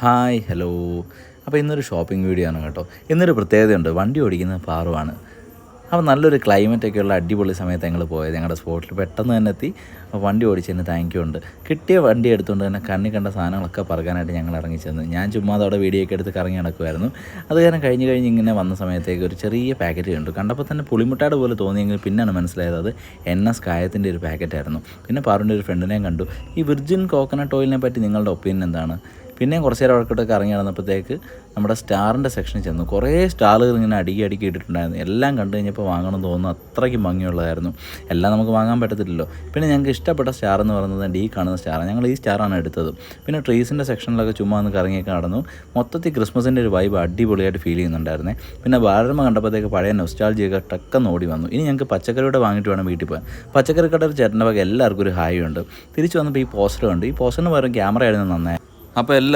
Hi hello. അപ്പോൾ ഇന്നൊരു shopping video ആണ് കേട്ടോ. ഇന്നൊരു പ്രത്യേകതയുണ്ട്, വണ്ടി ഓടിക്കുന്നത് പാറുവാണ്. അപ്പോൾ നല്ലൊരു ക്ലൈമറ്റൊക്കെയുള്ള അടിപൊളി സമയത്ത് ഞങ്ങൾ പോയത്. ഞങ്ങളുടെ സ്പോട്ടിൽ പെട്ടെന്ന് തന്നെ എത്തി. വണ്ടി ഓടിച്ചതിന് താങ്ക് യു ഉണ്ട്. കിട്ടിയ വണ്ടി എടുത്തുകൊണ്ട് തന്നെ കണ്ണി കണ്ട സാധനങ്ങളൊക്കെ പറക്കാനായിട്ട് ഞങ്ങൾ ഇറങ്ങി ചെന്നു. ഞാൻ ചുമ്മാ അവിടെ വീഡിയോ ഒക്കെ എടുത്ത് കറങ്ങി നടക്കുമായിരുന്നു. അത് കാരണം കഴിഞ്ഞ് ഇങ്ങനെ വന്ന സമയത്തേക്ക് ഒരു ചെറിയ പാക്കറ്റ് കണ്ടു. കണ്ടപ്പോൾ തന്നെ പുളിമുട്ടാട് പോലെ തോന്നിയെങ്കിൽ പിന്നെയാണ് മനസ്സിലായത് അത് NS കായത്തിൻ്റെ ഒരു പാക്കറ്റായിരുന്നു. പിന്നെ പാറുവിൻ്റെ ഒരു ഫ്രണ്ടിനെയും കണ്ടു. ഈ വിർജിൻ കോക്കനട്ട് ഓയിലിനെ പറ്റി നിങ്ങളുടെ ഒപ്പീനിയൻ എന്താണ്? പിന്നെയും കുറച്ച് നേരം അവിടേക്കൊക്കെ ഇറങ്ങി നടന്നപ്പോഴത്തേക്ക് നമ്മുടെ സ്റ്റാറിൻ്റെ സെക്ഷനിൽ ചെന്നു. കുറേ സ്റ്റാളുകൾ ഇങ്ങനെ അടുക്കി ഇട്ടിട്ടുണ്ടായിരുന്നു. എല്ലാം കണ്ടു കഴിഞ്ഞപ്പോൾ വാങ്ങണം തോന്നുന്നു, അത്രയ്ക്കും ഭംഗിയുള്ളതായിരുന്നു. എല്ലാം നമുക്ക് വാങ്ങാൻ പറ്റത്തില്ലല്ലോ. പിന്നെ ഞങ്ങൾക്ക് ഇഷ്ടപ്പെട്ട സ്റ്റാർ എന്ന് പറയുന്നത് ഈ കാണുന്ന സ്റ്റാറാണ്. ഞങ്ങൾ ഈ സ്റ്റാറാണ് എടുത്തത്. പിന്നെ ട്രീസിൻ്റെ സെക്ഷനിലൊക്കെ ചുമ്മാ ഒന്ന് കറങ്ങിയൊക്കെ നടന്നു. മൊത്തത്തിൽ ക്രിസ്മസിൻ്റെ ഒരു വൈബ് അടിപൊളിയായിട്ട് ഫീൽ ചെയ്യുന്നുണ്ടായിരുന്നേ. പിന്നെ ബാലരമ കണ്ടപ്പോഴത്തേക്ക് പഴയ നൊസ്റ്റാൾജിയൊക്കെ ടക്കെന്ന് ഓടി വന്നു. ഇനി ഞങ്ങൾക്ക് പച്ചക്കറിയുടെ വാങ്ങിയിട്ട് വേണം വീട്ടിൽ പോകാൻ. പച്ചക്കറി കട ചേട്ടൻ്റെ വക എല്ലാവർക്കും ഒരു ഹായ് ഉണ്ട്. തിരിച്ചു വന്നപ്പോൾ ഈ പോസ്റ്റർ ഉണ്ട്. ഈ പോസ്റ്ററിന് പകരം ക്യാമറ ആയിരുന്നു നന്നായി. അപ്പോൾ എല്ലാവർക്കും